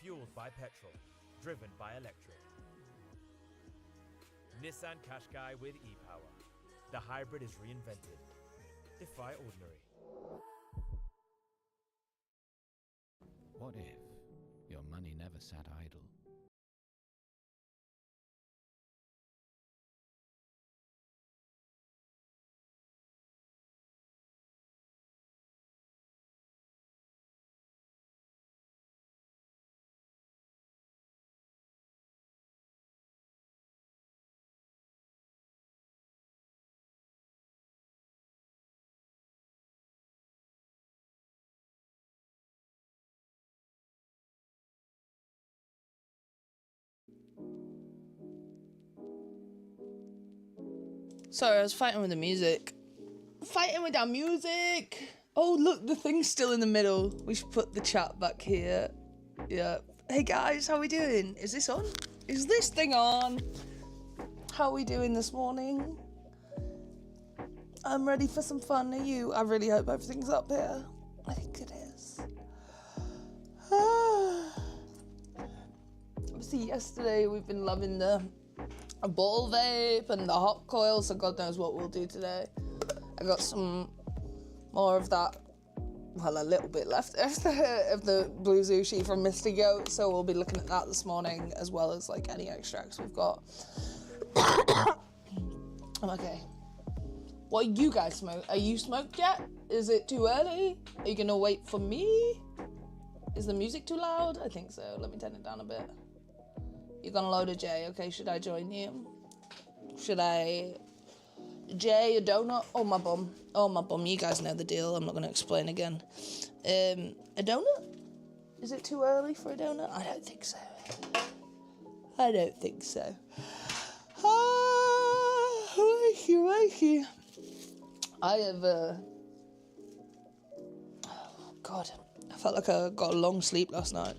Fueled by petrol, driven by electric. Nissan Qashqai with e-Power. The hybrid is reinvented. Defy ordinary. What if your money never sat idle? Sorry, I was fighting with the music. Fighting with our music! Oh, look, the thing's still in the middle. We should put the chat back here. Yeah. Hey guys, how we doing? Is this on? Is this thing on? How are we doing this morning? I'm ready for some fun. Are you? I really hope everything's up here. I think it is. Obviously, yesterday we've been loving the ball vape and the hot coil, so God knows what we'll do today. I got some more of that, well, a little bit left of the blue sushi from Mr. Goat, so we'll be looking at that this morning, as well as like any extracts we've got. I'm okay. What are you guys smoke? Are you smoked yet? Is it too early? Are you gonna wait for me? Is the music too loud? I think so. Let me turn it down a bit. You're gonna load a J, okay? Should I join you? Should I... J, a donut? Oh, my bum. Oh, my bum. You guys know the deal. I'm not gonna explain again. A donut? Is it too early for a donut? I don't think so. I don't think so. Wakey. I have, oh, God. I felt like I got a long sleep last night.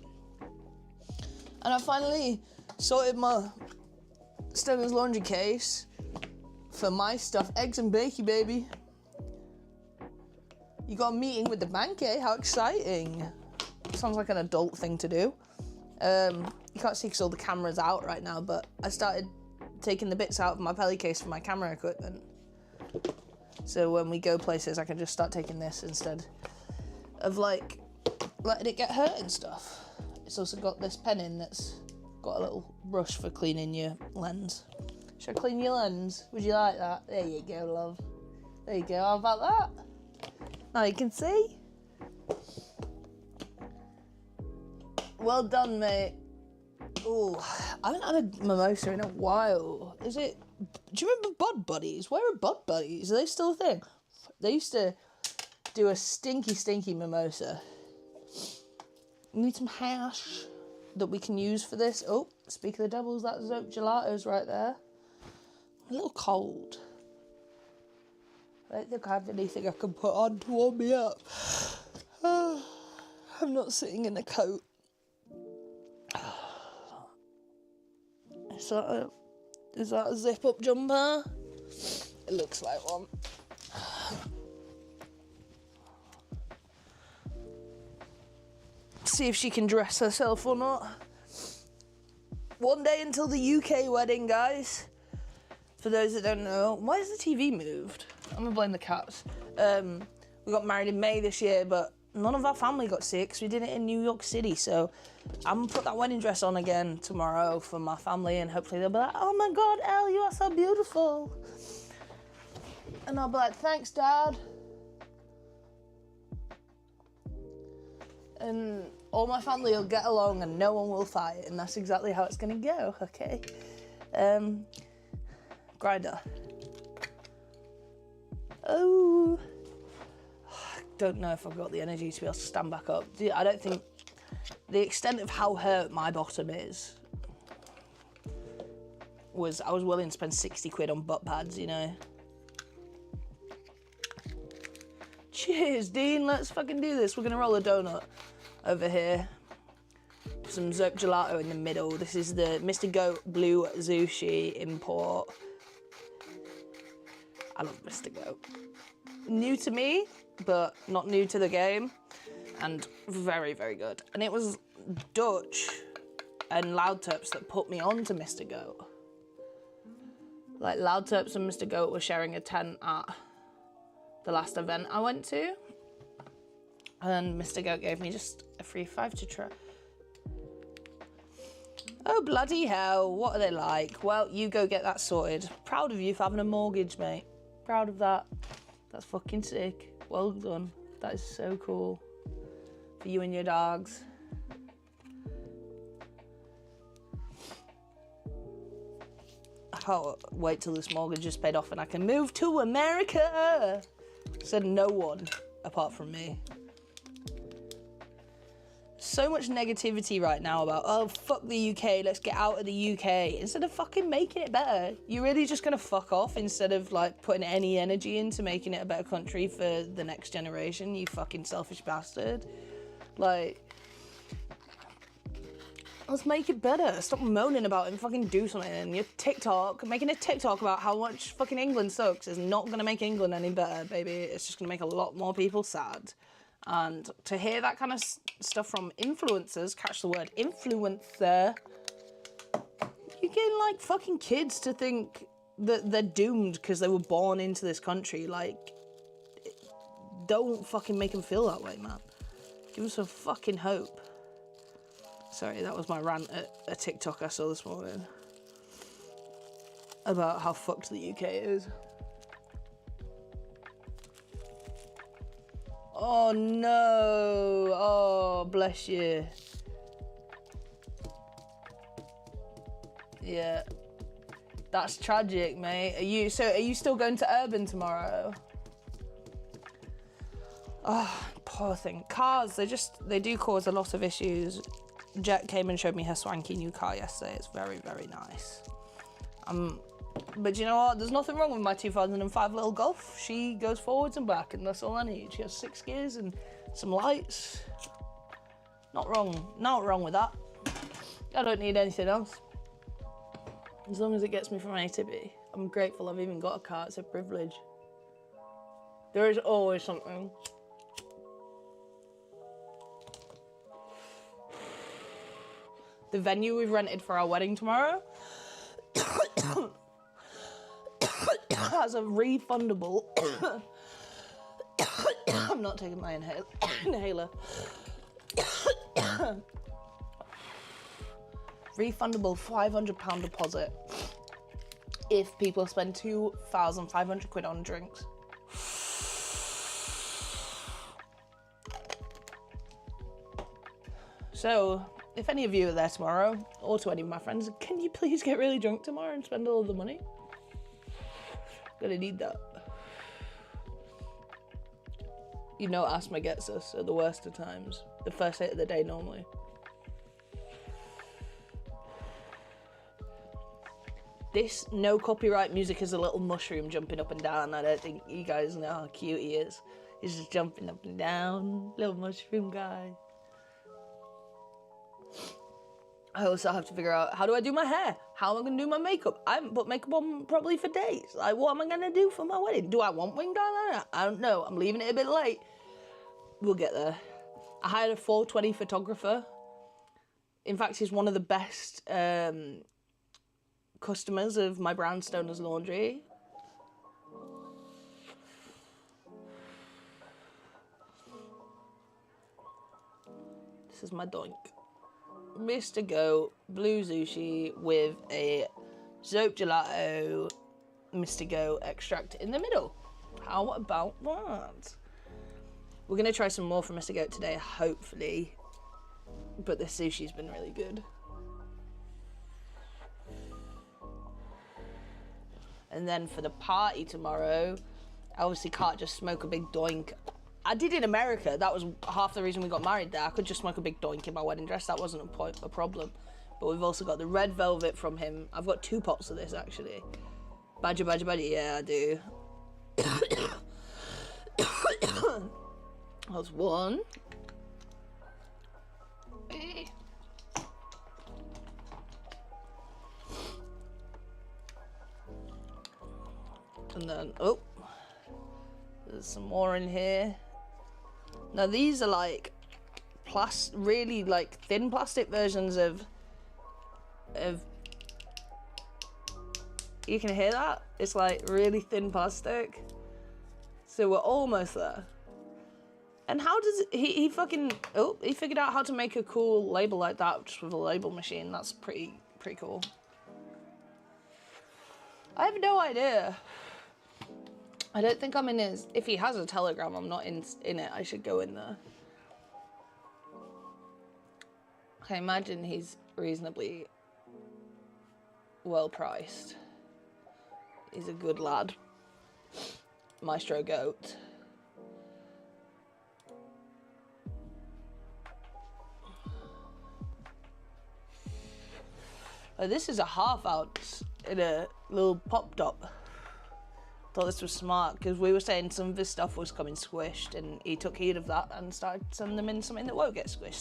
And I finally sorted my Stoner's laundry case for my stuff. Eggs and bacon, baby. You got a meeting with the bank, eh? How exciting. Sounds like an adult thing to do. You can't see because all the camera's out right now, but I started taking the bits out of my pelly case for my camera equipment. So when we go places, I can just start taking this instead of, like, letting it get hurt and stuff. It's also got this pen in that's got a little brush for cleaning your lens. Should I clean your lens? Would you like that? There you go, love. There you go. How about that? Now you can see. Well done, mate. Oh, I haven't had a mimosa in a while. Is it... Do you remember Bud Buddies? Where are Bud Buddies? Are they still a thing? They used to do a stinky mimosa. We need some hash that we can use for this. Oh, speak of the devils, that's Zope Gelato's right there. A little cold. I don't think I have anything I can put on to warm me up. I'm not sitting in a coat. Is that a zip-up jumper? It looks like one. See if she can dress herself or not. One day until the UK wedding, guys. For those that don't know, why is the TV moved? I'm gonna blame the cats. We got married in May this year, but none of our family got sick because we did it in New York City. So I'm gonna put that wedding dress on again tomorrow for my family, and hopefully they'll be like, "Oh my God, Elle, you are so beautiful." And I'll be like, "Thanks, Dad." And all my family will get along and no one will fight, and that's exactly how it's gonna go, okay? Grinder. Oh. I don't know if I've got the energy to be able to stand back up. I don't think the extent of how hurt my bottom is was I was willing to spend 60 quid on butt pads, you know? Cheers, Dean. Let's fucking do this. We're gonna roll a donut over here. Some Zope Gelato in the middle. This is the Mr. Goat Blue Sushi import. I love Mr. Goat. New to me, but not new to the game. And very, very good. And it was Dutch and Loud Terps that put me on to Mr. Goat. Like, Loud Terps and Mr. Goat were sharing a tent at the last event I went to. And Mr. Goat gave me just a free 5 to try. Oh, bloody hell. What are they like? Well, you go get that sorted. Proud of you for having a mortgage, mate. Proud of that. That's fucking sick. Well done. That is so cool. For you and your dogs. Oh, wait till this mortgage is paid off and I can move to America. Said no one apart from me. So much negativity right now about, oh, fuck the UK, let's get out of the UK. Instead of fucking making it better, you're really just gonna fuck off instead of like putting any energy into making it a better country for the next generation, you fucking selfish bastard. Like, let's make it better. Stop moaning about it and fucking do something. And your TikTok, making a TikTok about how much fucking England sucks is not gonna make England any better, baby. It's just gonna make a lot more people sad. And to hear that kind of stuff from influencers, catch the word influencer, you get like fucking kids to think that they're doomed because they were born into this country. Like, don't fucking make them feel that way, man. Give them some fucking hope. Sorry, that was my rant at a TikTok I saw this morning about how fucked the UK is. Oh no, oh bless you. Yeah, that's tragic, mate. Are you still going to Urban tomorrow? Oh, poor thing. Cars, they do cause a lot of issues. Jet came and showed me her swanky new car yesterday. It's very, very nice. But you know what? There's nothing wrong with my 2005 little Golf. She goes forwards and back, and that's all I need. She has 6 gears and some lights. Not wrong with that. I don't need anything else. As long as it gets me from A to B. I'm grateful I've even got a car. It's a privilege. There is always something. The venue we've rented for our wedding tomorrow has a refundable I'm not taking my inhaler. Refundable £500 deposit if people spend 2,500 quid on drinks. So, if any of you are there tomorrow, or to any of my friends, can you please get really drunk tomorrow and spend all of the money? Gonna need that. You know, asthma gets us at the worst of times. The first hit of the day normally. This no copyright music is a little mushroom jumping up and down. I don't think you guys know how cute he is. He's just jumping up and down. Little mushroom guy. I also have to figure out, how do I do my hair? How am I going to do my makeup? I haven't put makeup on probably for days. Like, what am I going to do for my wedding? Do I want winged eyeliner? I don't know. I'm leaving it a bit late. We'll get there. I hired a 420 photographer. In fact, he's one of the best customers of my Brownstoner's Laundry. This is my doink. Mr. Goat blue sushi with a Zope Gelato Mr. Goat extract in the middle. How about that? We're going to try some more from Mr. Goat today, hopefully. But the sushi's been really good. And then for the party tomorrow, I obviously can't just smoke a big doink. I did in America. That was half the reason we got married there. I could just smoke a big doink in my wedding dress. That wasn't a problem. But we've also got the red velvet from him. I've got 2 pots of this, actually. Badger, badger, badger. Yeah, I do. That's 1. And then, oh, there's some more in here. Now these are like really like thin plastic versions of. You can hear that? It's like really thin plastic. So we're almost there. And how does he fucking he figured out how to make a cool label like that just with a label machine. That's pretty cool. I have no idea. I don't think I'm in his. If he has a Telegram, I'm not in it. I should go in there. I imagine he's reasonably well priced. He's a good lad. Maestro Goat. This is a half ounce in a little pop top. Thought this was smart because we were saying some of his stuff was coming squished, and he took heed of that and started sending them in something that won't get squished.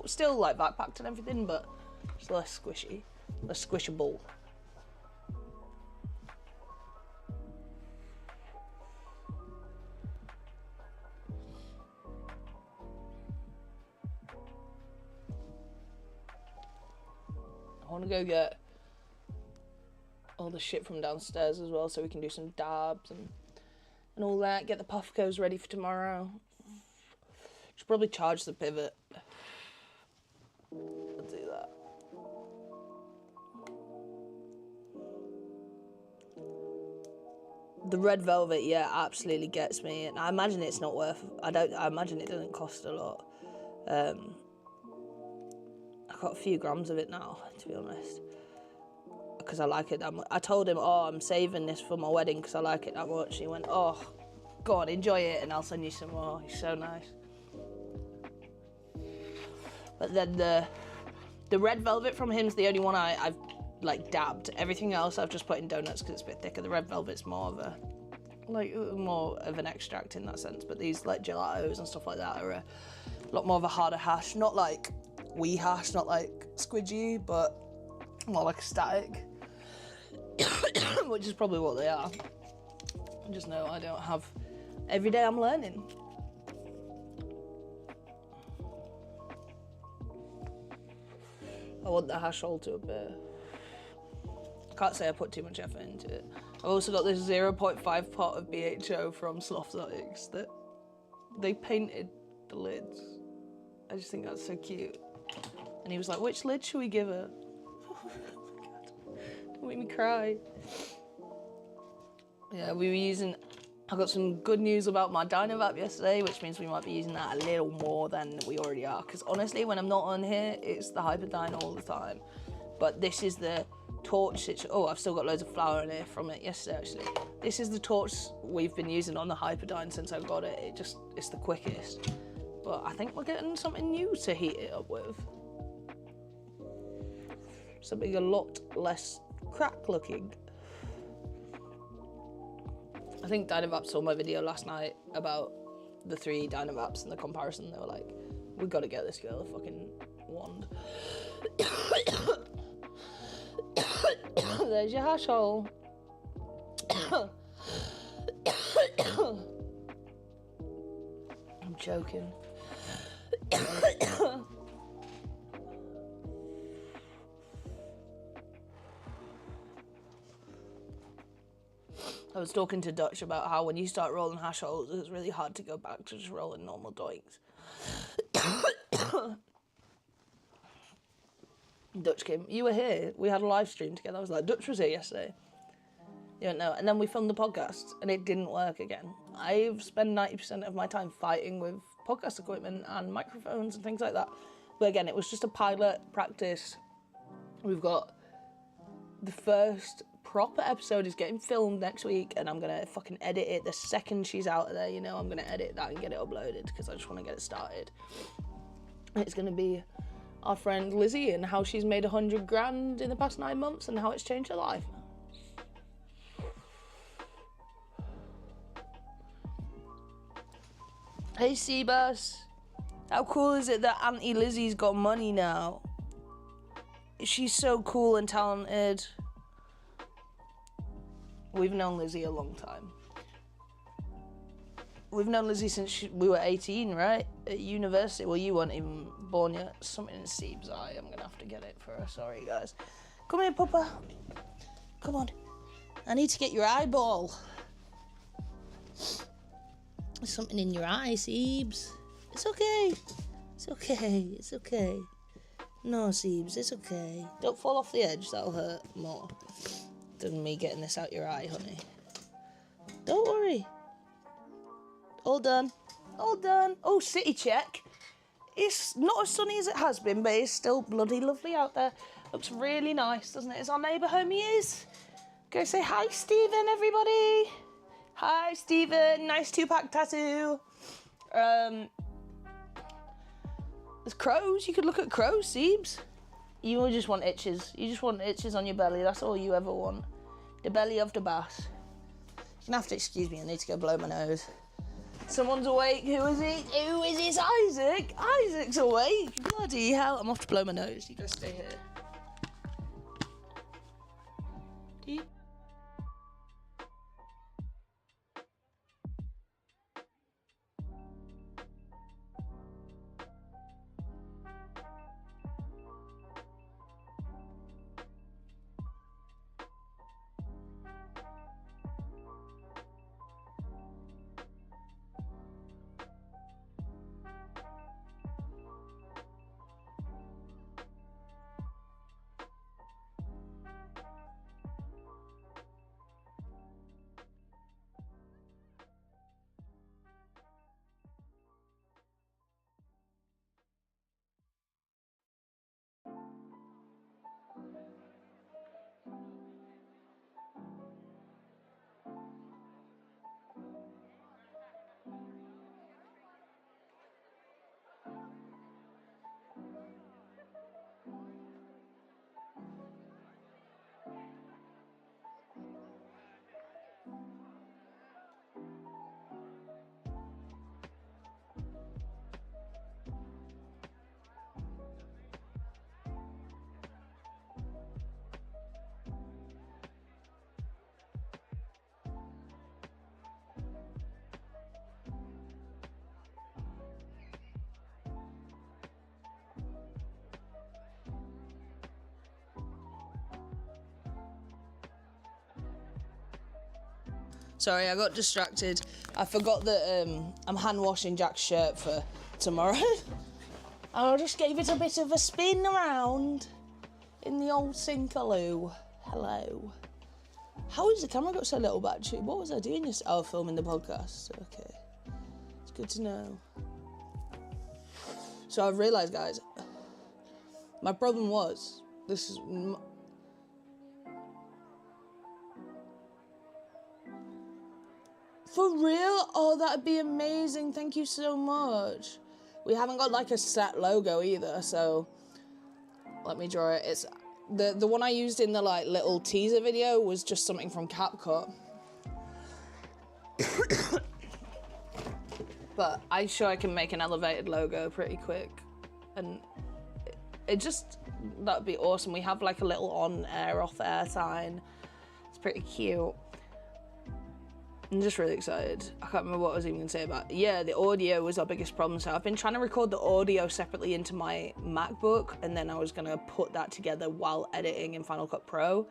Still like backpacked and everything, but it's less squishy, less squishable. I want to go get all the shit from downstairs as well so we can do some dabs and all that. Get the Puffcos ready for tomorrow. Should probably charge the pivot. I'll do that. The red velvet, yeah, absolutely gets me. And I imagine it's not worth. I imagine it doesn't cost a lot. I've got a few grams of it now, to be honest, because I like it that much. I told him, oh, I'm saving this for my wedding because I like it that much. He went, oh, go on, enjoy it, and I'll send you some more. He's so nice. But then the red velvet from him's the only one I've like dabbed. Everything else I've just put in donuts because it's a bit thicker. The red velvet's more of an extract in that sense. But these like gelatos and stuff like that are a lot more of a harder hash, not like wee hash, not like squidgy, but more like a static, which is probably what they are. I just know I don't have. Every day I'm learning. I want the hash roll to appear. I can't say I put too much effort into it. I've also got this 0.5 pot of BHO from Slothzotics that they painted the lids. I just think that's so cute. And he was like, which lid should we give her? Oh my God. Don't make me cry. Yeah, we were using... I got some good news about my Dynavap yesterday, which means we might be using that a little more than we already are. Because honestly, when I'm not on here, it's the Hyperdyne all the time. But this is the torch situation. Oh, I've still got loads of flour in here from it yesterday, actually. This is the torch we've been using on the Hyperdyne since I got it. It's the quickest. But I think we're getting something new to heat it up with. Something a lot less crack looking. I think Dynavap saw my video last night about the 3 Dynavaps and the comparison. They were like, we got to get this girl a fucking wand. There's your hash hole. I'm joking. I was talking to Dutch about how when you start rolling hash holes, it's really hard to go back to just rolling normal doinks. Dutch came. You were here. We had a live stream together. I was like, Dutch was here yesterday. You don't know. And then we filmed the podcast, and it didn't work again. I've spent 90% of my time fighting with podcast equipment and microphones and things like that. But again, it was just a pilot practice. We've got the first proper episode is getting filmed next week, and I'm gonna fucking edit it the second she's out of there. You know, I'm gonna edit that and get it uploaded because I just want to get it started. It's gonna be our friend Lizzie and how she's made 100 grand in the past 9 months and how it's changed her life. Hey Seabus, how cool is it that Auntie Lizzie's got money now? She's so cool and talented. We've known Lizzie a long time. we've known Lizzie since we were 18, right? At university. Well, you weren't even born yet. Something in Steve's eye. I'm gonna have to get it for her. Sorry, guys. Come here, Papa. Come on. I need to get your eyeball. There's something in your eye, Seebs. It's okay. It's okay. It's okay. No, Seebs, it's okay. Don't fall off the edge. That'll hurt more than me getting this out your eye, honey. Don't worry. All done. All done. Oh, city check. It's not as sunny as it has been, but it's still bloody lovely out there. Looks really nice, doesn't it? Is our neighbour home? He is. Go say hi, Stephen, everybody. Hi, Stephen. Nice 2-pack tattoo. There's crows. You could look at crows, Seebs. You just want itches. You just want itches on your belly. That's all you ever want. The belly of the bass. You're gonna have to excuse me. I need to go blow my nose. Someone's awake. Who is it? Who is this? Isaac? Isaac's awake. Bloody hell. I'm off to blow my nose. You guys stay here. Sorry, I got distracted. I forgot that I'm hand washing Jack's shirt for tomorrow. I just gave it a bit of a spin around in the old sinkaloo. Hello. How has the camera got so little battery? What was I doing yesterday? Oh, filming the podcast. Okay. It's good to know. So I've realised, guys, my problem was, this is... For real? Oh, that'd be amazing. Thank you so much. We haven't got like a set logo either, so let me draw it. It's the one I used in the like little teaser video was just something from CapCut. But I'm sure I can make an elevated logo pretty quick. And it just, that'd be awesome. We have like a little on-air, off-air sign. It's pretty cute. I'm just really excited. I can't remember what I was even gonna say about it. Yeah, the audio was our biggest problem. So I've been trying to record the audio separately into my MacBook, and then I was gonna put that together while editing in Final Cut Pro.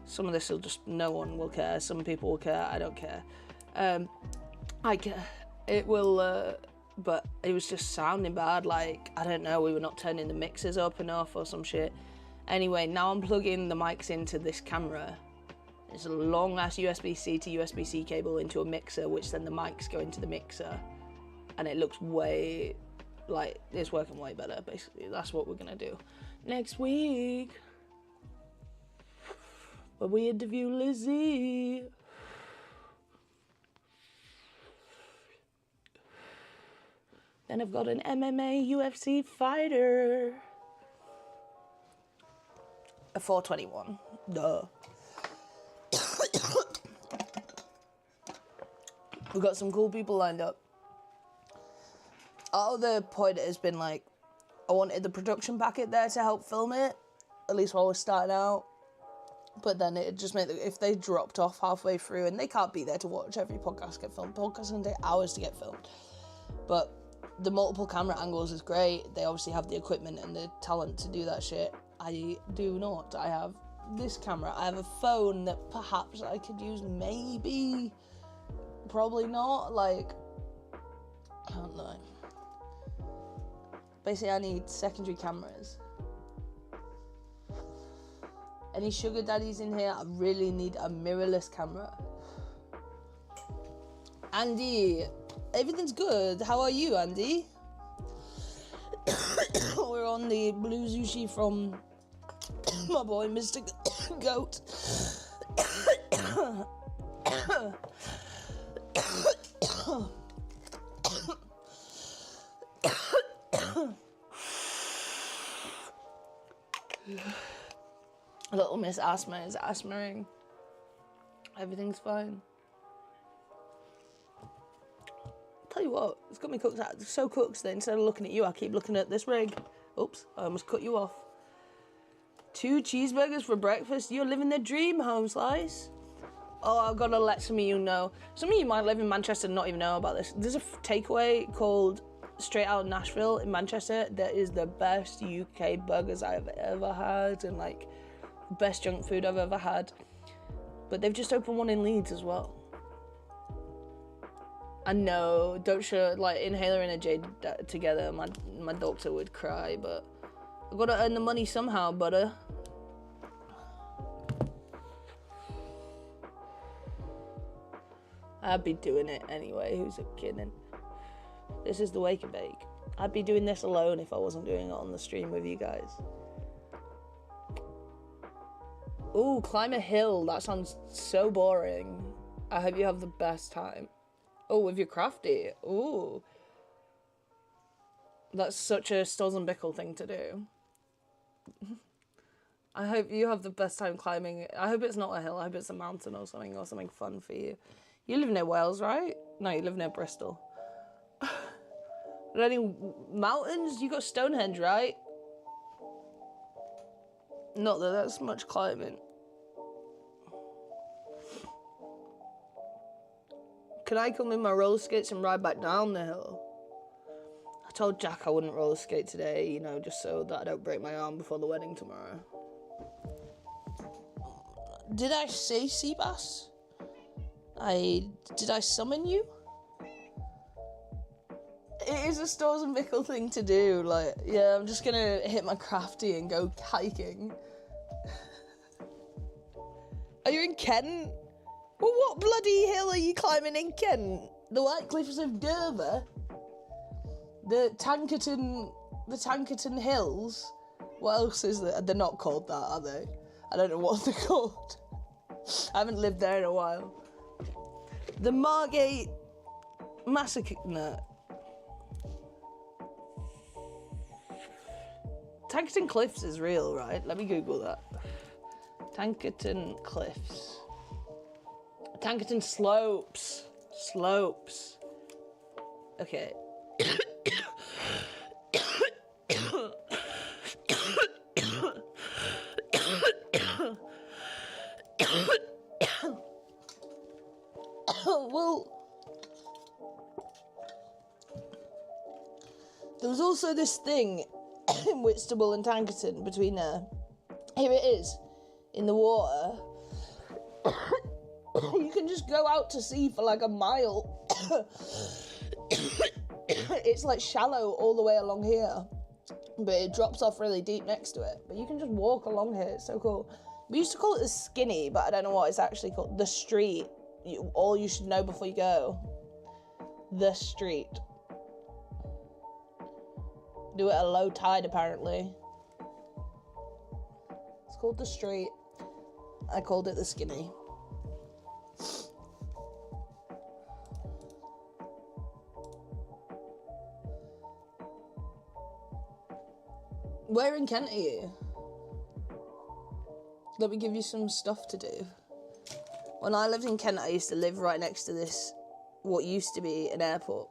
Some of this will just, no one will care. Some people will care, I don't care. I care. It will, but it was just sounding bad. Like, I don't know, we were not turning the mixers up enough or some shit. Anyway, now I'm plugging the mics into this camera. It's a long ass USB-C to USB-C cable into a mixer, which then the mics go into the mixer, and it looks way, like, it's working way better, basically. That's what we're gonna do next week. But we interview Lizzie. Then I've got an MMA UFC fighter. A 421. Duh. We've got some cool people lined up. Out of the point has been like, I wanted the production packet there to help film it, at least while we're starting out. But then it'd just make if they dropped off halfway through, and they can't be there to watch every podcast get filmed. Podcasts can take hours to get filmed. But the multiple camera angles is great. They obviously have the equipment and the talent to do that shit. I do not. I have this camera. I have a phone that perhaps I could use, maybe. Probably not. Like, I don't know. Basically, I need secondary cameras. Any sugar daddies in here? I really need a mirrorless camera. Andy, everything's good. How are you, Andy? We're on the blue sushi from my boy, Mr. Goat. Little Miss Asthma is asthmaing. Everything's fine. Tell you what, it's got me cooked out. It's so cooked that instead of looking at you, I keep looking at this rig. Oops, I almost cut you off. 2 cheeseburgers for breakfast. You're living the dream, Home Slice. Oh, I've got to let some of you know. Some of you might live in Manchester and not even know about this. There's a takeaway called Straight Out Nashville in Manchester that is the best UK burgers I've ever had, and like best junk food I've ever had. But they've just opened one in Leeds as well. I know, don't show like Inhaler and a Jade together. My doctor would cry, but I've got to earn the money somehow, butter. I'd be doing it anyway. Who's kidding? This is the Wake and Bake. I'd be doing this alone if I wasn't doing it on the stream with you guys. Ooh, climb a hill. That sounds so boring. I hope you have the best time. Oh, with your crafty. Ooh. That's such a Stills and Bickle thing to do. I hope you have the best time climbing. I hope it's not a hill. I hope it's a mountain or something fun for you. You live near Wales, right? No, you live near Bristol. Are there any mountains? You got Stonehenge, right? Not that that's much climbing. Can I come in my roller skates and ride back down the hill? I told Jack I wouldn't roller skate today, you know, just so that I don't break my arm before the wedding tomorrow. Did I say Seabass? Did I summon you? It is a Stores and Bickle thing to do, like, yeah, I'm just gonna hit my crafty and go hiking. Are you in Kent? Well, what bloody hill are you climbing in Kent? The White Cliffs of Dover? The Tankerton Hills? What else is there? They're not called that, are they? I don't know what they're called. I haven't lived there in a while. The Margate Massacre... No. Tankerton Cliffs is real, right? Let me Google that. Tankerton Cliffs. Tankerton Slopes. Slopes. Okay. Well, there was also this thing in Whitstable and Tankerton between here it is, in the water. You can just go out to sea for like a mile. It's like shallow all the way along here, but it drops off really deep next to it. But you can just walk along here, it's so cool. We used to call it the Skinny, but I don't know what it's actually called. The Street. All you should know before you go. The Street. Do it at low tide, apparently. It's called the Street. I called it the Skinny. Where in Kent are you? Let me give you some stuff to do. When I lived in Kent, I used to live right next to this, what used to be an airport.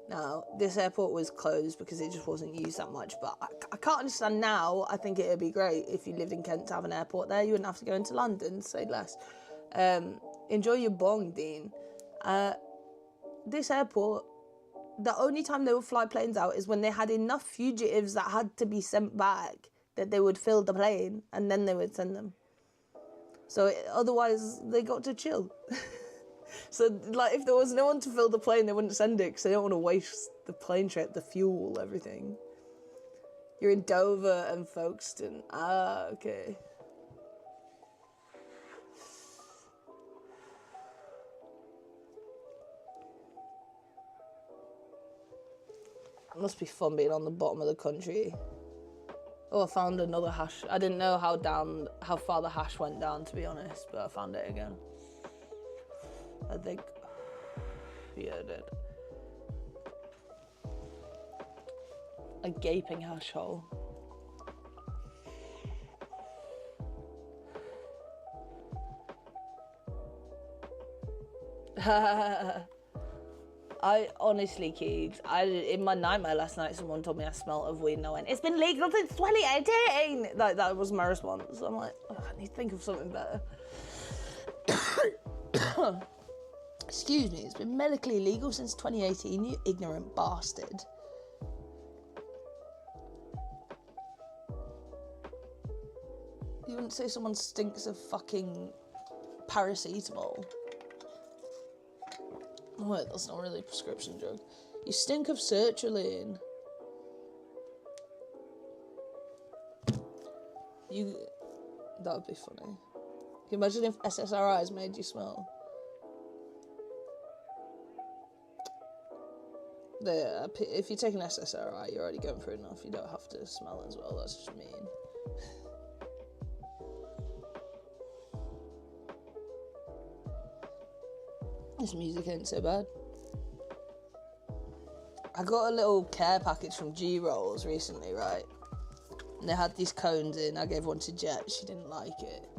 Now, this airport was closed because it just wasn't used that much, but I can't understand now. I think it would be great if you lived in Kent to have an airport there. You wouldn't have to go into London, say less. Enjoy your bong, Dean. This airport, the only time they would fly planes out is when they had enough fugitives that had to be sent back that they would fill the plane and then they would send them. So otherwise, they got to chill. So, like, if there was no one to fill the plane, they wouldn't send it because they don't want to waste the plane trip, the fuel, everything. You're in Dover and Folkestone. Ah, okay. It must be fun being on the bottom of the country. Oh, I found another hash. I didn't know how far the hash went down, to be honest, but I found it again. I think, yeah, I did. A gaping hash hole. I honestly, Keegs, in my nightmare last night, someone told me I smelled of weed, and I went, "It's been legal since 2018." Like, that was my response. I'm like, oh, I need to think of something better. Excuse me, it's been medically legal since 2018, you ignorant bastard. You wouldn't say someone stinks of fucking paracetamol. Oh, wait, that's not really a prescription drug. You stink of sertraline. That would be funny. Can you imagine if SSRIs made you smell? If you take an SSRI, you're already going through enough. You don't have to smell as well. That's just mean. This music ain't so bad. I got a little care package from G-Rolls recently, right? And they had these cones in. I gave one to Jet. She didn't like it.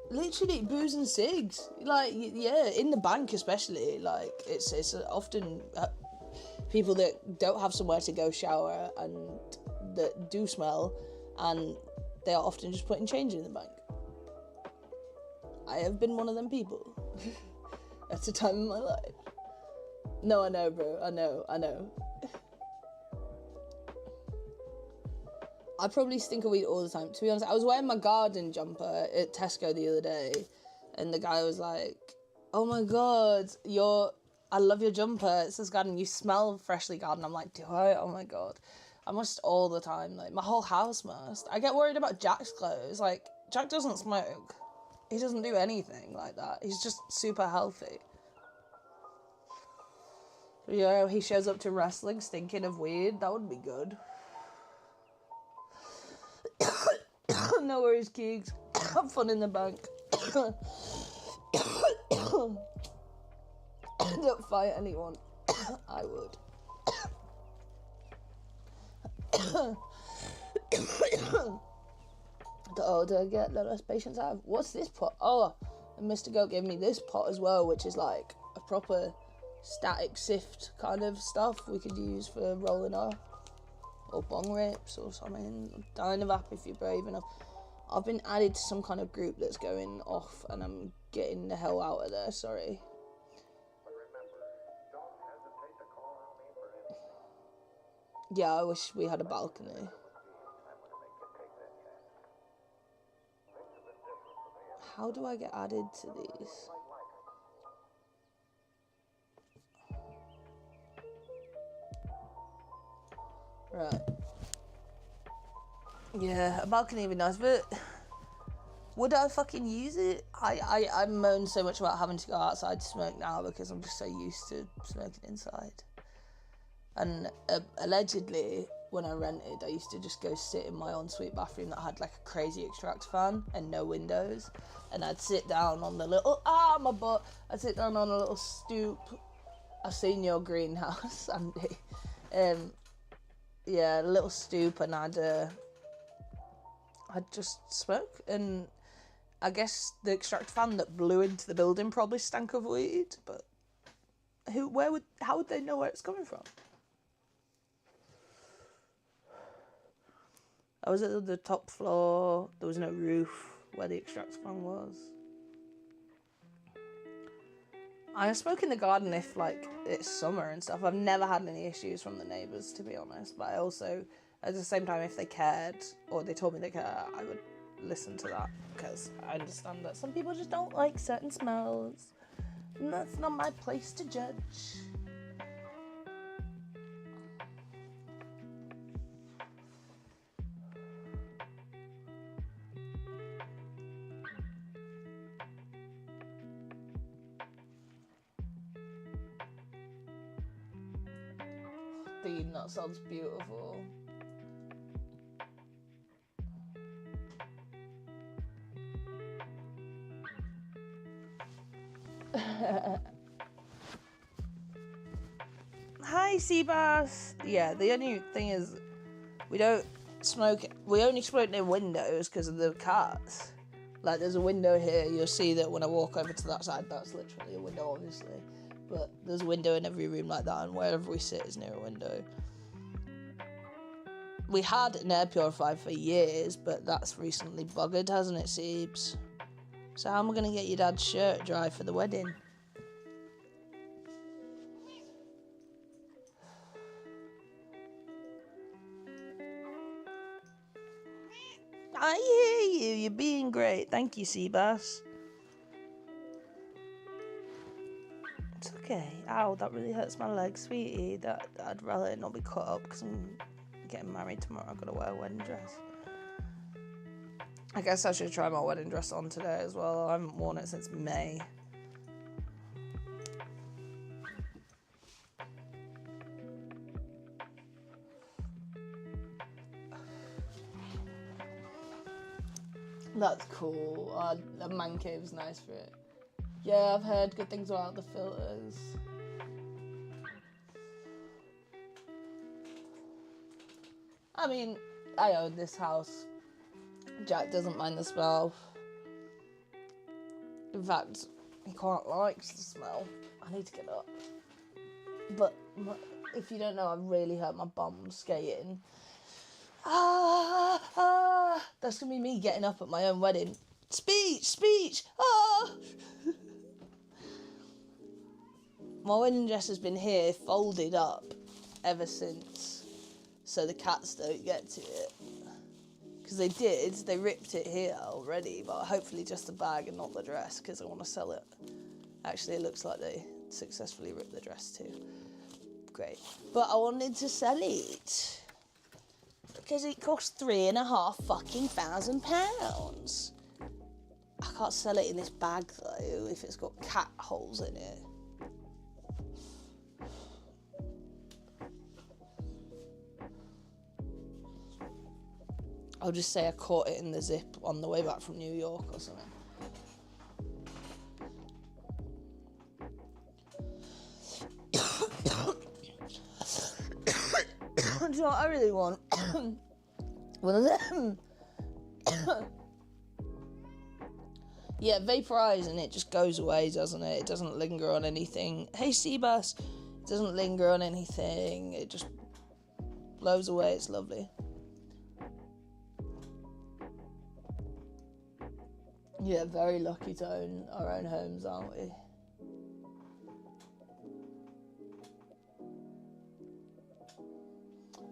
Literally, booze and cigs. Like, yeah, in the bank especially. Like, it's often people that don't have somewhere to go shower and that do smell, and they are often just putting change in the bank. I have been one of them people at a time in my life. No, I know, bro. I know. I probably stink of weed all the time. To be honest, I was wearing my garden jumper at Tesco the other day, and the guy was like, "Oh my god, I love your jumper. It says garden. You smell freshly garden." I'm like, "Do I? Oh my god." I must all the time. Like, my whole house must. I get worried about Jack's clothes. Like, Jack doesn't smoke. He doesn't do anything like that. He's just super healthy. Yeah, he shows up to wrestling stinking of weed. That would be good. No worries, Keegs. Have fun in the bank. Don't fight anyone. I would. The older I get, the less patience I have. What's this pot? Oh, and Mr. Goat gave me this pot as well, which is like a proper static sift kind of stuff we could use for rolling off. Or bong rips or something. Dynavap if you're brave enough. I've been added to some kind of group that's going off and I'm getting the hell out of there, sorry. Yeah, I wish we had a balcony. How do I get added to these? Right. Yeah, a balcony would be nice, but would I fucking use it? I moan so much about having to go outside to smoke now because I'm just so used to smoking inside. And allegedly, when I rented, I used to just go sit in my ensuite bathroom that had like a crazy extract fan and no windows. And I'd sit down on the little, my butt. I'd sit down on a little stoop. I've seen your greenhouse, Andy. Yeah, a little stoop, and I'd just smoke. And I guess the extract fan that blew into the building probably stank of weed, but How would they know where it's coming from? I was at the top floor. There was no roof where the extractor fan was. I smoke in the garden if, like, it's summer and stuff. I've never had any issues from the neighbours, to be honest. But I also, at the same time, if they cared, or they told me they cared, I would listen to that. Because I understand that some people just don't like certain smells. And that's not my place to judge. Dean, that sounds beautiful. Hi, Seabass. Yeah, the only thing is, we don't smoke. We only smoke near windows because of the cats. Like, there's a window here. You'll see that when I walk over to that side, that's literally a window, obviously. But there's a window in every room like that, and wherever we sit is near a window. We had an air purifier for years, but that's recently buggered, hasn't it, Seebs? So how am I going to get your dad's shirt dry for the wedding? I hear you. You're being great. Thank you, Seabass. It's okay. Ow, that really hurts my leg, sweetie. I'd rather it not be cut up because I'm getting married tomorrow. I've got to wear a wedding dress. I guess I should try my wedding dress on today as well. I haven't worn it since May. That's cool. The man cave's nice for it. Yeah, I've heard good things about the filters. I mean, I own this house. Jack doesn't mind the smell. In fact, he quite likes the smell. I need to get up. But if you don't know, I've really hurt my bum skating. That's gonna be me getting up at my own wedding. Speech! My wedding dress has been here folded up ever since, so the cats don't get to it. Because they ripped it here already, but hopefully just the bag and not the dress, because I want to sell it. Actually, it looks like they successfully ripped the dress too. Great. But I wanted to sell it, because it cost £3,500 pounds. I can't sell it in this bag though, if it's got cat holes in it. I'll just say I caught it in the zip on the way back from New York or something. Do you know what I really want? One of them. Yeah, vaporize and it just goes away, doesn't it? It doesn't linger on anything. Hey, Seabass. It doesn't linger on anything. It just blows away. It's lovely. Yeah, very lucky to own our own homes, aren't we?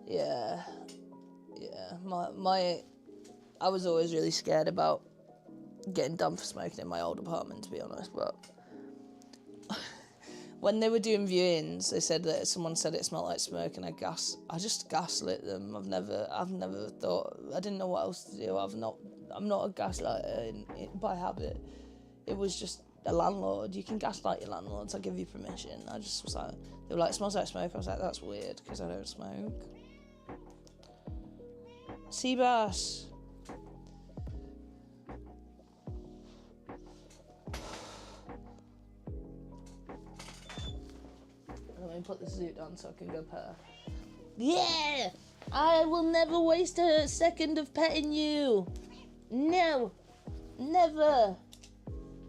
Yeah. I was always really scared about getting done for smoking in my old apartment, to be honest, but when they were doing viewings, they said that someone said it smelled like smoke, and I just gaslit them. I've never thought, I didn't know what else to do. I'm not a gaslighter by habit. It was just a landlord. You can gaslight your landlords. I'll give you permission. I just was like, they were like, it smells like smoke. I was like, that's weird because I don't smoke. Seabass. Let me put the suit on so I can go pet her. Yeah! I will never waste a second of petting you. No, never.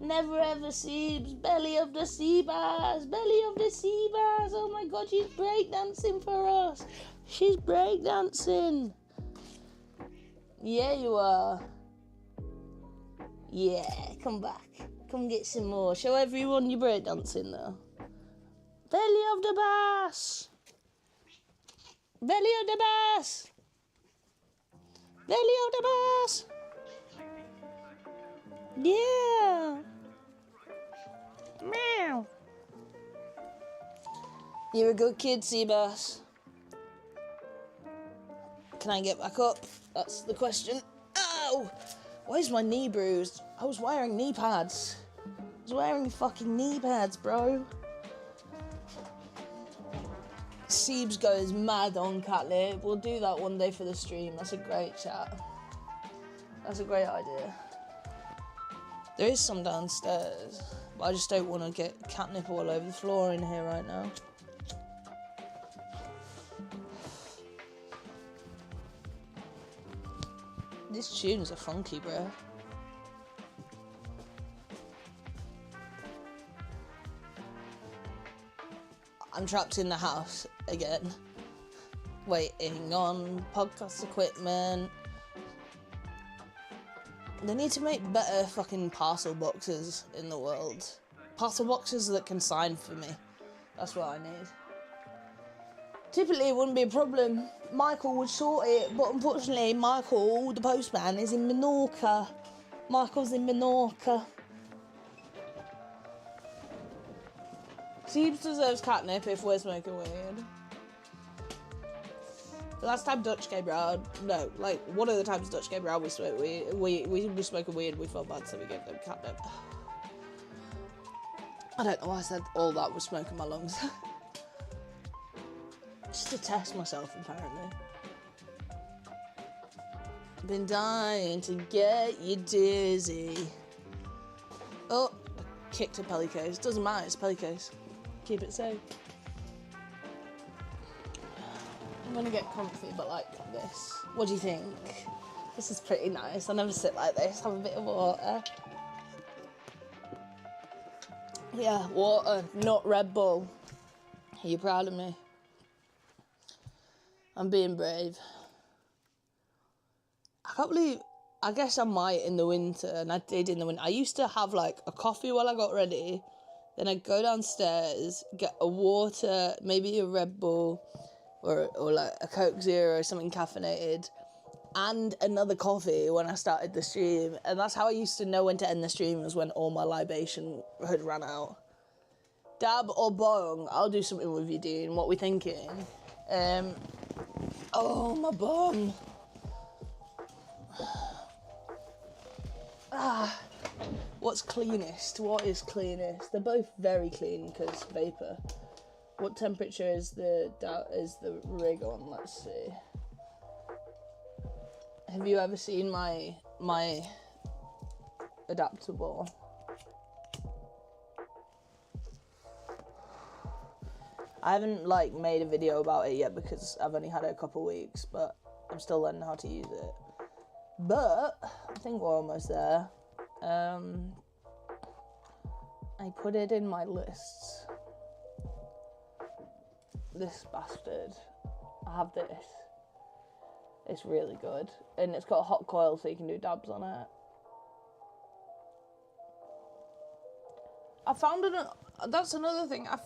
Never ever Seebs, belly of the sea bass, belly of the sea bass. Oh my god, she's breakdancing for us. She's breakdancing. Yeah, you are. Yeah, come back. Come get some more. Show everyone your breakdancing though. Belly of the bass. Belly of the bass. Belly of the bass. Yeah. Meow. You're a good kid, Seabass. Can I get back up? That's the question. Ow! Why is my knee bruised? I was wearing knee pads. I was wearing fucking knee pads, bro. Siebes goes mad on Catlip. We'll do that one day for the stream. That's a great chat. That's a great idea. There is some downstairs, but I just don't want to get catnip all over the floor in here right now. These tunes are funky, bro. I'm trapped in the house again, waiting on podcast equipment. They need to make better fucking parcel boxes in the world. Parcel boxes that can sign for me. That's what I need. Typically it wouldn't be a problem. Michael would sort it, but unfortunately Michael, the postman, is in Menorca. Michael's in Menorca. Siebes deserves catnip if we're smoking weed. The last time Dutch came round, no, like one of the times Dutch came round, we smoked weed. We were smoking weed. We felt bad, so we gave them catnip. I don't know why I said all that was smoking my lungs. Just to test myself, apparently. Been dying to get you dizzy. Oh, I kicked a pellicose. Doesn't matter, it's a pellicose. Keep it safe. I'm gonna get comfy, but like this. What do you think? This is pretty nice. I never sit like this. Have a bit of water. Yeah, water, not Red Bull. Are you proud of me? I'm being brave. I can't believe, I guess I might in the winter, and I did in the winter. I used to have like a coffee while I got ready, then I'd go downstairs, get a water, maybe a Red Bull, or like a Coke Zero or something caffeinated, and another coffee when I started the stream. And that's how I used to know when to end the stream, was when all my libation had run out. Dab or bong? I'll do something with you, Dean. What we thinking? Oh, my bum. What's cleanest? What is cleanest? They're both very clean because vapor. What temperature is the rig on? Let's see. Have you ever seen my adaptable? I haven't like made a video about it yet because I've only had it a couple weeks, but I'm still learning how to use it. But I think we're almost there. I put it in my lists. This bastard. I have this. It's really good. And it's got a hot coil so you can do dabs on it. I found that's another thing. I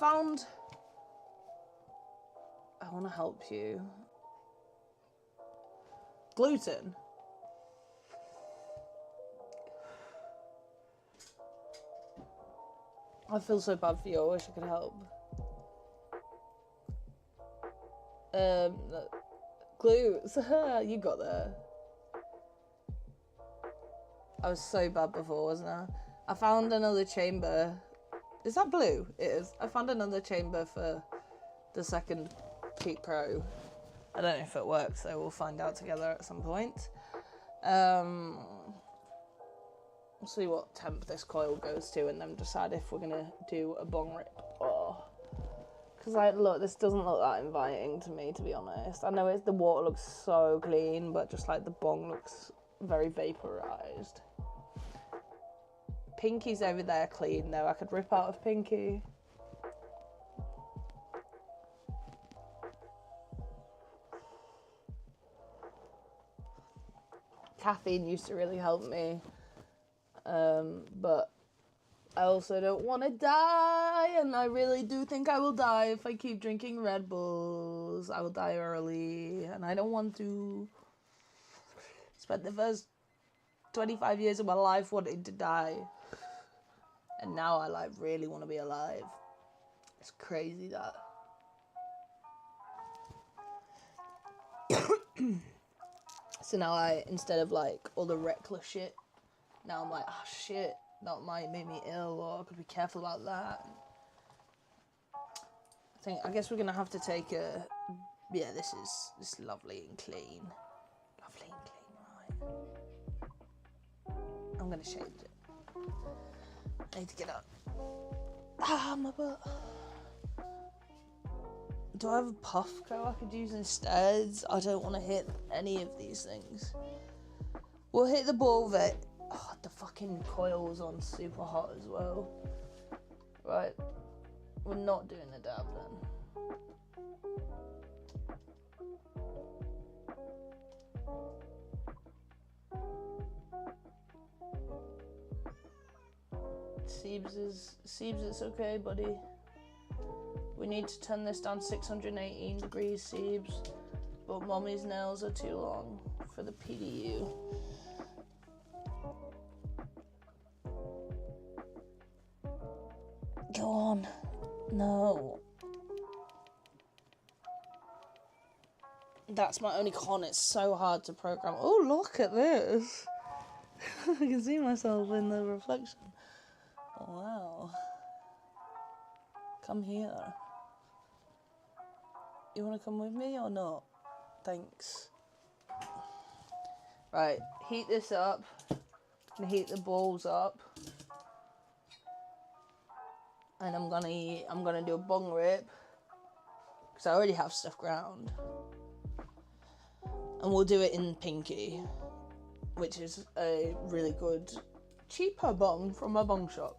want to help you. Gluten. I feel so bad for you. I wish I could help. Glutes. You got there. I was so bad before, wasn't I? I found another chamber. Is that blue? It is. I found another chamber for the second Peak Pro. I don't know if it works, so we'll find out together at some point. We'll see what temp this coil goes to and then decide if we're gonna do a bong rip. Oh. Because look, this doesn't look that inviting to me, to be honest. I know the water looks so clean, but just like the bong looks very vaporized. Pinky's over there clean though. I could rip out of Pinky. Caffeine used to really help me. But I also don't want to die, and I really do think I will die if I keep drinking Red Bulls. I will die early, and I don't want to. Spent the first 25 years of my life wanting to die, and now I like really want to be alive. It's crazy that. So now instead of like all the reckless shit, now I'm like, oh shit, that might make me ill, or I could be careful about that. I guess we're gonna have to take a, yeah, this is lovely and clean. Lovely and clean, right. I'm gonna shave it. I need to get up. Ah, my butt. Do I have a Puffco I could use instead? I don't want to hit any of these things. We'll hit the ball vet. Oh, the fucking coil's on super hot as well. Right. We're not doing the dab then. Siebes, it's okay, buddy. We need to turn this down 618 degrees, Siebes. But Mommy's nails are too long for the PDU. Go on. No. That's my only con. It's so hard to program. Oh, look at this. I can see myself in the reflection. Oh, wow. Come here. You want to come with me or not? Thanks. Right, heat this up. And heat the balls up. And I'm gonna do a bong rip. Because I already have stuff ground. And we'll do it in Pinky. Which is a really good, cheaper bong from a bong shop.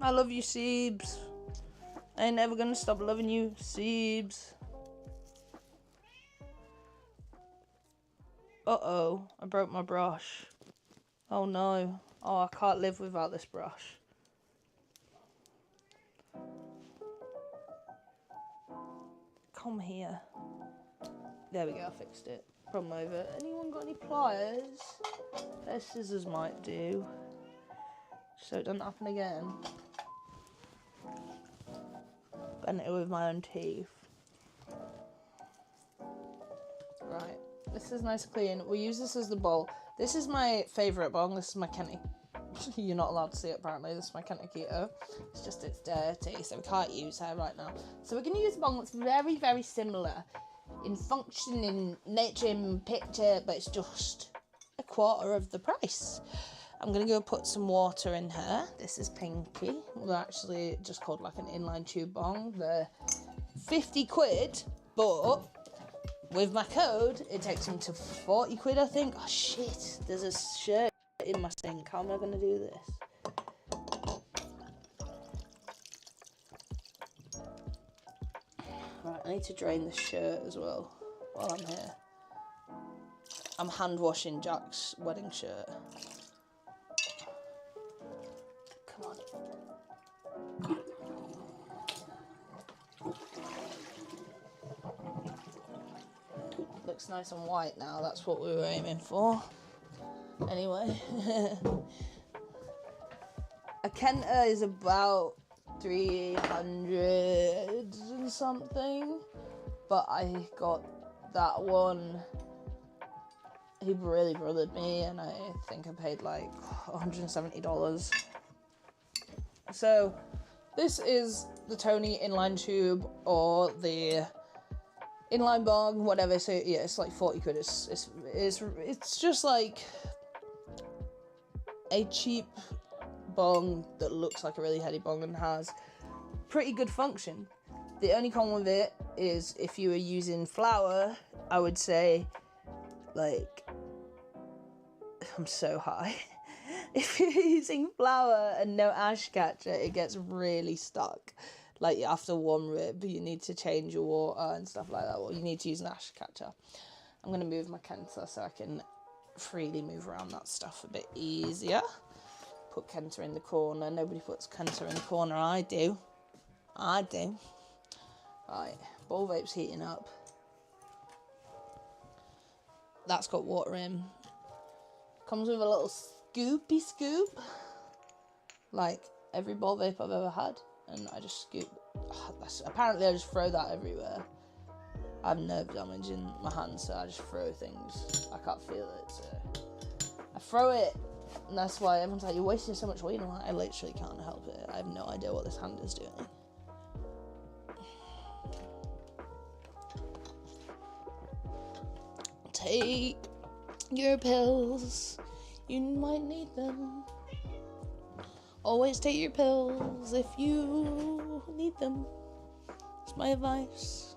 I love you, Siebes. I ain't never gonna stop loving you, Siebes. Uh-oh, I broke my brush. Oh no. Oh, I can't live without this brush. Come here. There we go, I fixed it. Problem over. Anyone got any pliers? Their scissors might do. So it doesn't happen again. Bend it with my own teeth. Right. This is nice and clean. We'll use this as the bowl. This is my favourite bong. This is my Kenny. You're not allowed to see it apparently. This is my Kenny Keto. It's just it's dirty, so we can't use her right now. So we're going to use a bong that's very, very similar in function, in nature, in picture, but it's just a quarter of the price. I'm going to go put some water in her. This is Pinky. They're actually just called like an inline tube bong. They're 50 quid, but with my code, it takes them to 40 quid, I think. Oh, shit. There's a shirt in my sink. How am I going to do this? Right, I need to drain the shirt as well while I'm here. I'm hand washing Jack's wedding shirt. Come on. Looks nice and white now. That's what we were aiming for. Anyway. A Kenta is about 300 and something. But I got that one. He really brothered me, and I think I paid like $170. So, this is the Tony inline tube, or the inline bong, whatever. So yeah, it's like 40 quid. It's just like a cheap bong that looks like a really heady bong and has pretty good function. The only con with it is if you were using flour, I would say like, I'm so high. If you're using flour and no ash catcher, it gets really stuck. Like, after one rib, you need to change your water and stuff like that. Well, you need to use an ash catcher. I'm going to move my Kenta so I can freely move around that stuff a bit easier. Put Kenta in the corner. Nobody puts Kenta in the corner. I do. Right, ball vape's heating up. That's got water in. Comes with a little scoopy scoop. Like every ball vape I've ever had. And I just scoop. Apparently I just throw that everywhere. I have nerve damage in my hands, so I just throw things. I can't feel it, so I throw it. And that's why everyone's like, you're wasting so much weed. I'm like, I literally can't help it. I have no idea what this hand is doing. Take your pills. You might need them. Always take your pills if you need them. It's my advice.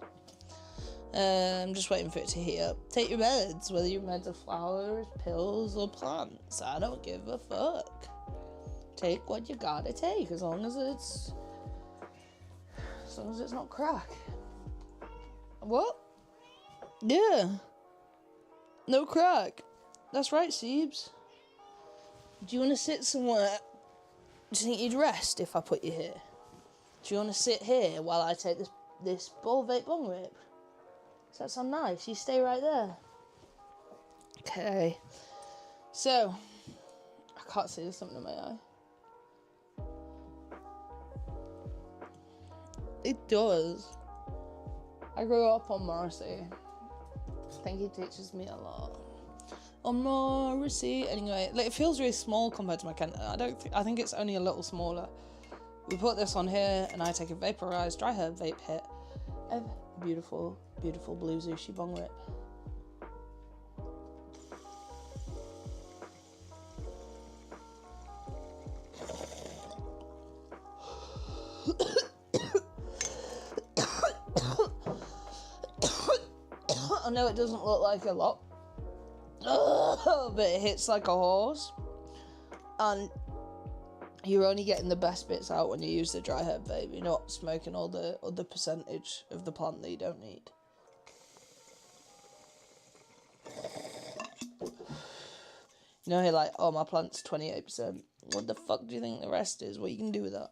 I'm just waiting for it to heat up. Take your meds, whether your meds are flowers, pills, or plants. I don't give a fuck. Take what you gotta take, as long as it's not crack. What? Yeah. No crack. That's right, Siebes. Do you want to sit somewhere? Do you think you'd rest if I put you here? Do you want to sit here while I take this ball vape bong rip? Does that sound nice? You stay right there. Okay. So, I can't see, there's something in my eye. It does. I grew up on Morrissey. I think he teaches me a lot. On Morrissey. Anyway, like, it feels really small compared to my Kenta. I think it's only a little smaller. We put this on here, and I take a vaporized dry herb vape hit. A beautiful, beautiful blue Zushi bong rip. I know it doesn't look like a lot, but it hits like a horse, and you're only getting the best bits out when you use the dry herb vape. You're not smoking all the percentage of the plant that you don't need. You know, you're like, oh, my plant's 28%. What the fuck do you think the rest is? What you can do with that?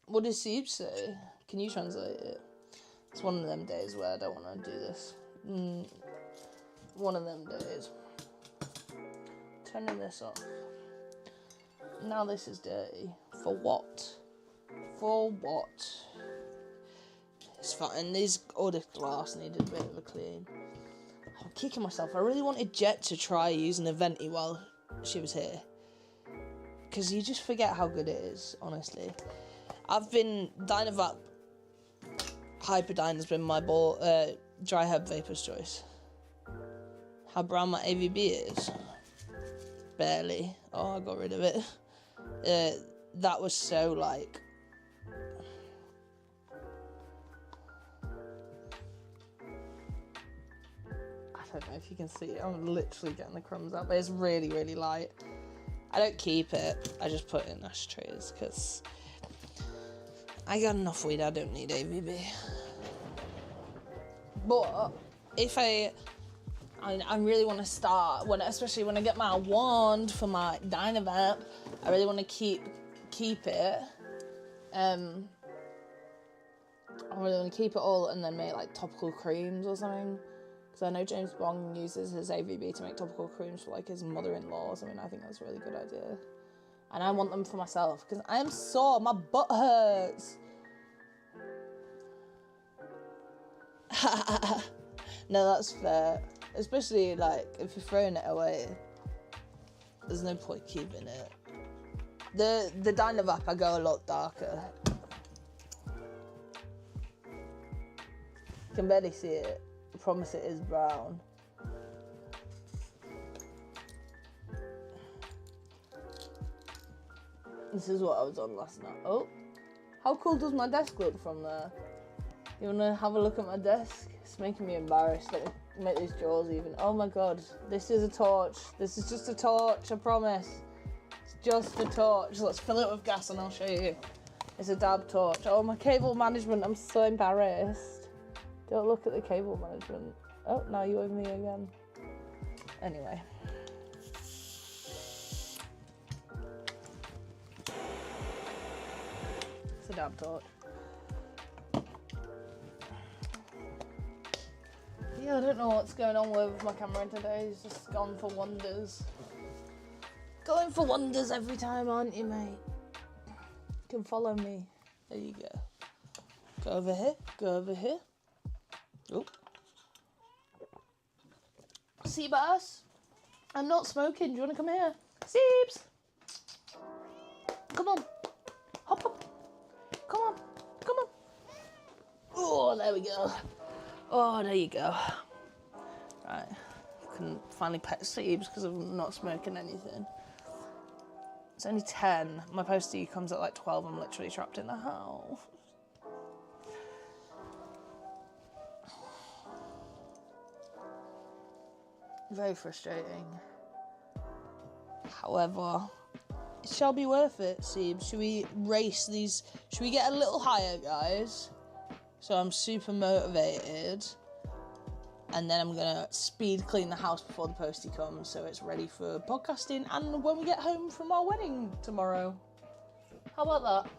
What does Siebes say? Can you translate it? It's one of them days where I don't want to do this. One of them days. Turning this off. Now this is dirty. For what? For what? It's fine. All this glass needed a bit of a clean. I'm kicking myself. I really wanted Jet to try using a venti while she was here. Because you just forget how good it is, honestly. I've been Dynavac Hyperdyne has been my dry herb vapor's choice. How brown my AVB is? Barely. Oh, I got rid of it. That was so like... I don't know if you can see it. I'm literally getting the crumbs out, but it's really, really light. I don't keep it. I just put it in ashtrays because I got enough weed. I don't need AVB. But if I really want to start, especially when I get my wand for my Dynavac, I really want to keep it. I really want to keep it all and then make like topical creams or something. Because I know James Bond uses his AVB to make topical creams for like his mother-in-law or something. I think that's a really good idea. And I want them for myself because I am sore. My butt hurts. No, that's fair. Especially like if you're throwing it away, there's no point keeping it. The Dynavac, I go a lot darker. You can barely see it. I promise it is brown. This is what I was on last night. Oh, how cool does my desk look from there? You wanna have a look at my desk? It's making me embarrassed. Let me make these drawers even. Oh my god, this is a torch. This is just a torch, I promise. It's just a torch. Let's fill it with gas and I'll show you. It's a dab torch. Oh, my cable management, I'm so embarrassed. Don't look at the cable management. Oh, now you're with me again. Anyway. It's a dab torch. Yeah, I don't know what's going on with my camera today. It's just gone for wonders. Going for wonders every time, aren't you, mate? You can follow me. There you go. Go over here. Go over here. Oh. Seabass, I'm not smoking. Do you want to come here? Seebs! Come on. Hop up. Come on. Come on. Oh, there we go. Oh, there you go. Right. I can finally pet Seebs because I'm not smoking anything. It's only 10. My postie comes at like 12. I'm literally trapped in the house. Very frustrating. However, it shall be worth it, Seebs. Should we race these? Should we get a little higher, guys? So I'm super motivated. And then I'm gonna speed clean the house before the postie comes so it's ready for podcasting and when we get home from our wedding tomorrow. How about that?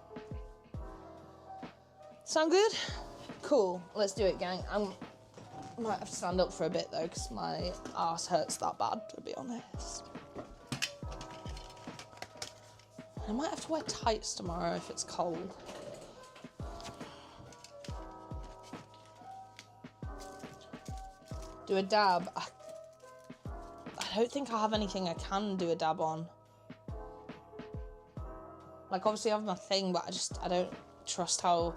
Sound good? Cool, let's do it, gang. I might have to stand up for a bit though because my arse hurts that bad, to be honest. I might have to wear tights tomorrow if it's cold. Do a dab. I don't think I have anything I can do a dab on. Like, obviously I have my thing, but I don't trust how...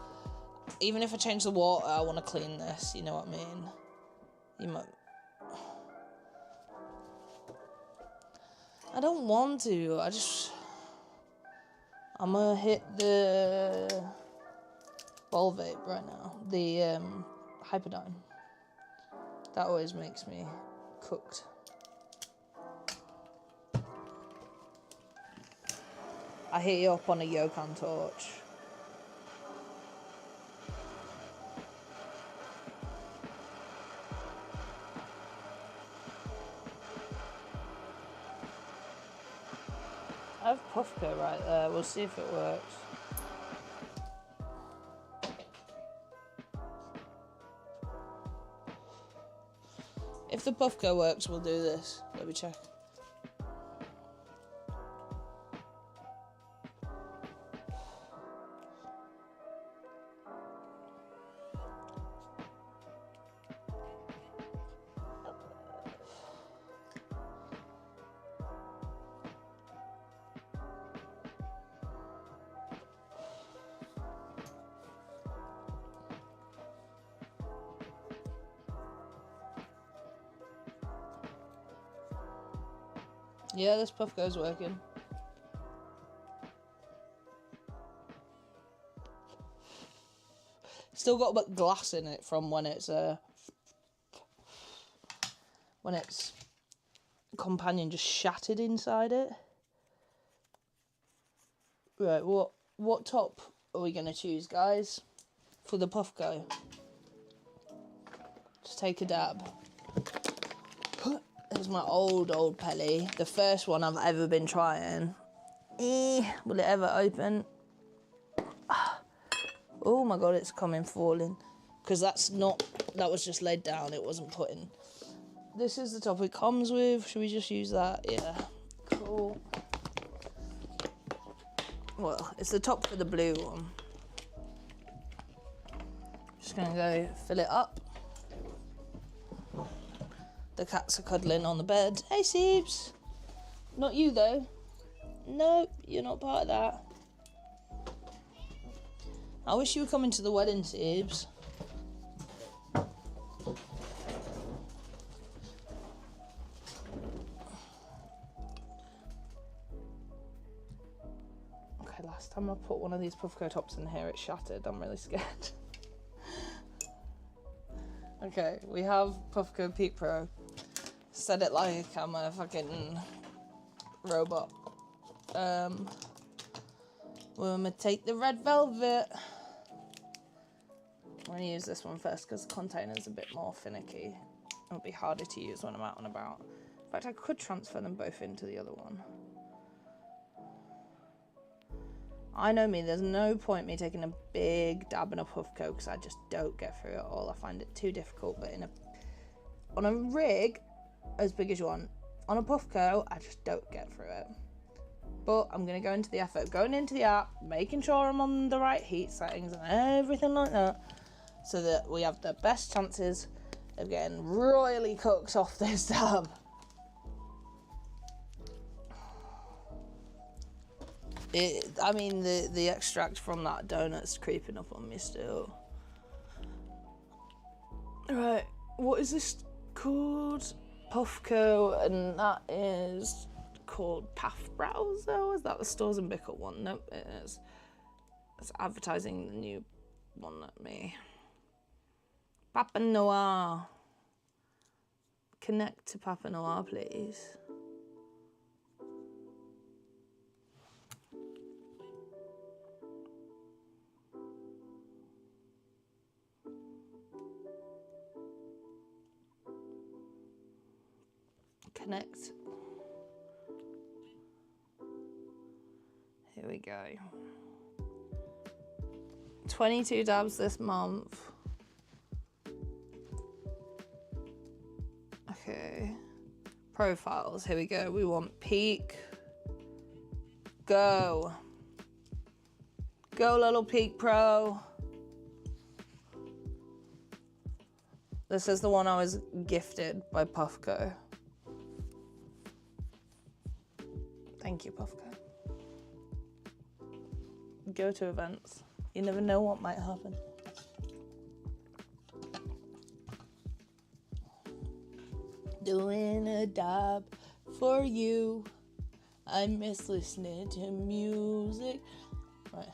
Even if I change the water, I want to clean this, you know what I mean? You might... I don't want to, I'm gonna hit the... ball vape right now. The, Hyperdyne. That always makes me cooked. I hit you up on a Yokan torch. I have Puffco right there. We'll see if it works. If the Puffco works, we'll do this. Let me check. Yeah, this Puffco's working. Still got a bit of glass in it from when its companion just shattered inside it. Right, what top are we gonna choose, guys, for the Puffco? Just take a dab. This is my old Pelly. The first one I've ever been trying. Will it ever open? Oh my god, it's falling. Because that was just laid down, it wasn't put in. This is the top it comes with. Should we just use that? Yeah. Cool. Well, it's the top for the blue one. Just gonna go fill it up. The cats are cuddling on the bed. Hey, Seebs. Not you, though. No, you're not part of that. I wish you were coming to the wedding, Seebs. Okay, last time I put one of these Puffco tops in here, it shattered. I'm really scared. Okay, we have Puffco Peak Pro. Said it like I'm a fucking robot. We're gonna take the red velvet. I'm gonna use this one first because the container's a bit more finicky. It'll be harder to use when I'm out and about. In fact, I could transfer them both into the other one. I know me, there's no point me taking a big dab in a Puffco because I just don't get through it all. I find it too difficult, but on a rig as big as you want, on a Puffco, I just don't get through it. But I'm going to go into the effort, going into the app, making sure I'm on the right heat settings and everything like that, so that we have the best chances of getting royally cooked off this dab. I mean, the extract from that donut's creeping up on me still. Right, what is this called? Puffco, and that is called Path Browser. Is that the Stores and Bickle one? Nope, it is. It's advertising the new one at me. Papa Noir. Connect to Papa Noir, please. Connect. Here we go. 22 dabs this month. Okay. Profiles. Here we go. We want peak. Go. Go, little Peak Pro. This is the one I was gifted by Puffco. Thank you, Puffco. Go to events. You never know what might happen. Doing a dab for you. I miss listening to music. Right.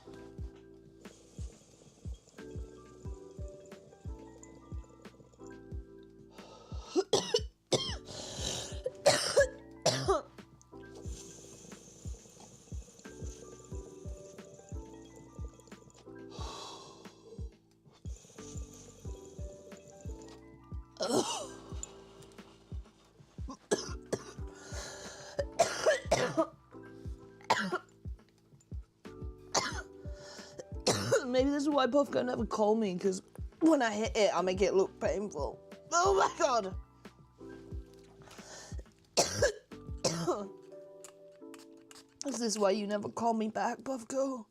Maybe this is why Puffco never called me, because when I hit it, I make it look painful. Oh my god! Is this why you never call me back, Puffco?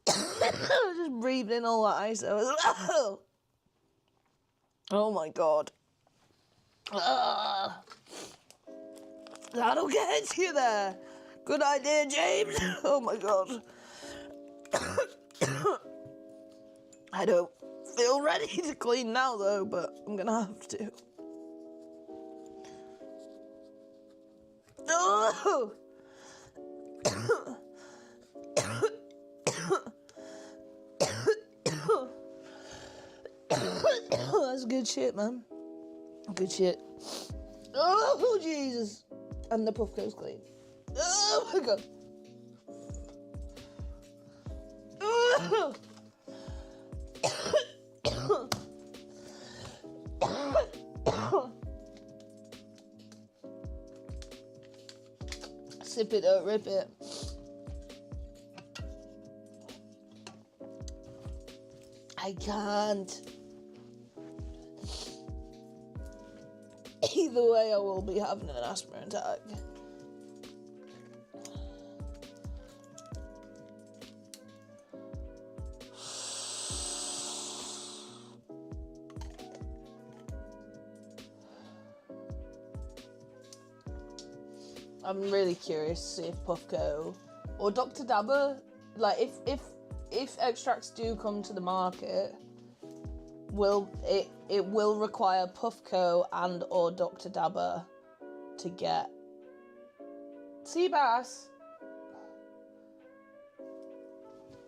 Just breathed in all that ice. Oh my god. That'll get you there. Good idea, James. Oh my god. I don't feel ready to clean now though, but I'm gonna have to. Oh! That's good shit, man. Good shit. Oh, Jesus. And the Puffco's clean. Oh, my God. Oh. Sip it, don't rip it. I can't. Either way, I will be having an asthma attack. I'm really curious to see if Puffco or Dr. Dabber, like if extracts do come to the market, it will require Puffco and or Dr. Dabber to get Seabass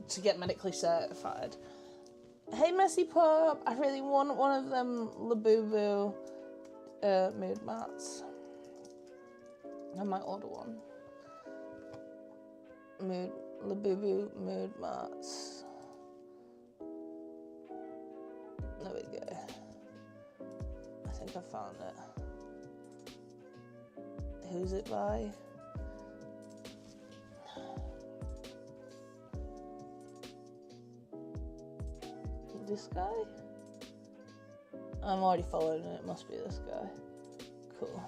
to get medically certified. Hey, Messy Pop, I really want one of them Labubu mood mats. I might order one. Labubu mood mats. There we go. I think I found it. Who's it by? This guy? I'm already following it. It must be this guy. Cool.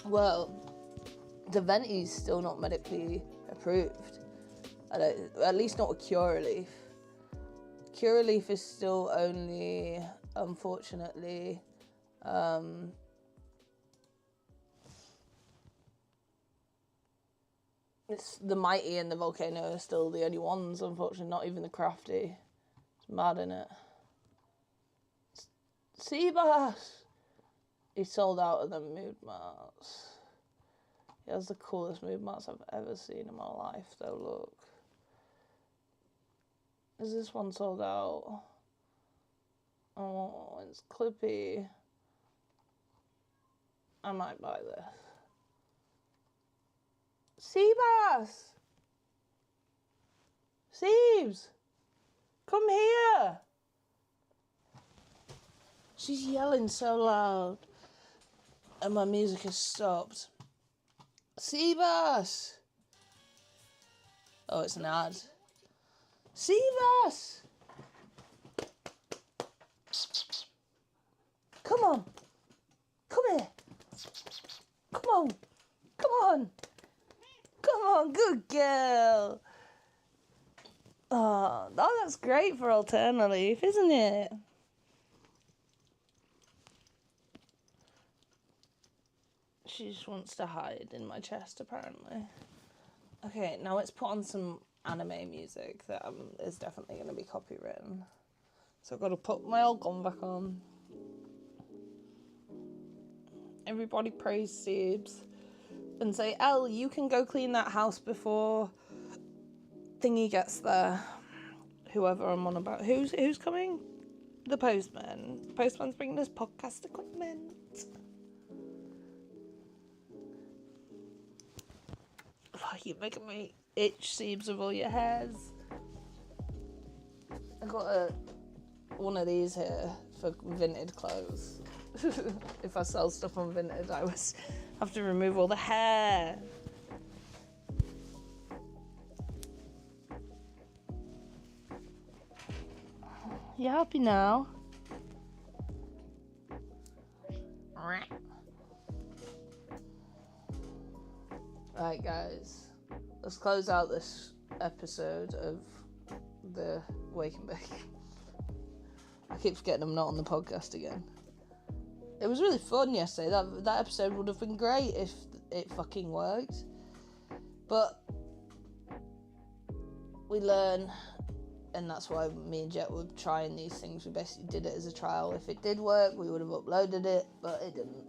Well, the Venti's still not medically approved. At least not with Curaleaf. Curaleaf is still only, unfortunately, it's the Mighty and the Volcano are still the only ones, unfortunately, not even the Crafty. It's mad, innit? Seabass! He sold out of them mood mats. He has the coolest mood mats I've ever seen in my life, though, look. Is this one sold out? Oh, it's clippy. I might buy this. Seabass! Seabs! Come here! She's yelling so loud. And my music has stopped. Seabass! Oh, it's an ad. Seabass! Come on! Come here! Come on! Come on! Come on, good girl! Oh, that's great for Alternative, isn't it? She just wants to hide in my chest, apparently. Okay, now let's put on some anime music that is definitely going to be copywritten. So I've got to put my old gun back on. Everybody praise Seebs. And say, Elle, you can go clean that house before Thingy gets there. Whoever I'm on about. Who's coming? The postman. The postman's bringing us podcast equipment. Oh, you're making me itch, Seebs, with all your hairs. I got one of these here for Vinted clothes. If I sell stuff on Vinted, I have to remove all the hair. You happy now? Right, guys, let's close out this episode of the Wake and Bake. I keep forgetting I'm not on the podcast again. It was really fun yesterday. That episode would have been great if it fucking worked. But we learn, and that's why me and Jet were trying these things. We basically did it as a trial. If it did work, we would have uploaded it, but it didn't.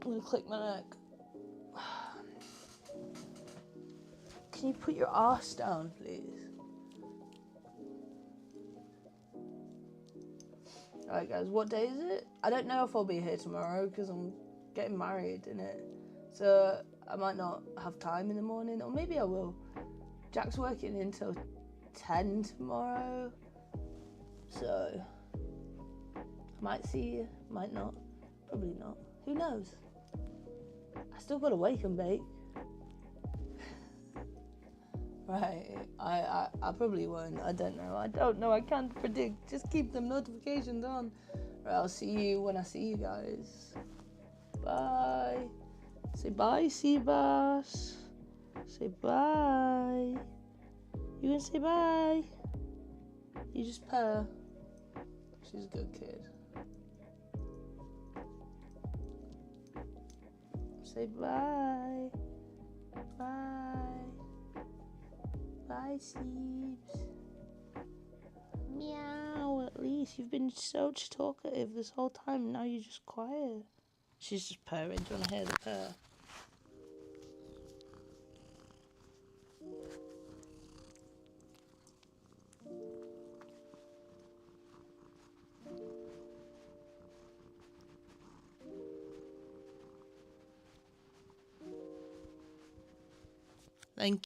I'm gonna click my neck. Can you put your arse down, please? Alright guys, what day is it? I don't know if I'll be here tomorrow because I'm getting married, innit? So I might not have time in the morning, or maybe I will. Jack's working until 10 tomorrow, so I might see you, might not, probably not. Who knows? I still gotta wake and bake. Right, I probably won't. I don't know. I can't predict. Just keep the notifications on. Right, I'll see you when I see you guys. Bye. Say bye, Seabass. Say bye. You gonna say bye? You just purr. She's a good kid. Say bye. Bye. Bye, Seebs. Meow. Elise, you've been so talkative this whole time. Now you're just quiet. She's just purring. Do you want to hear the purr?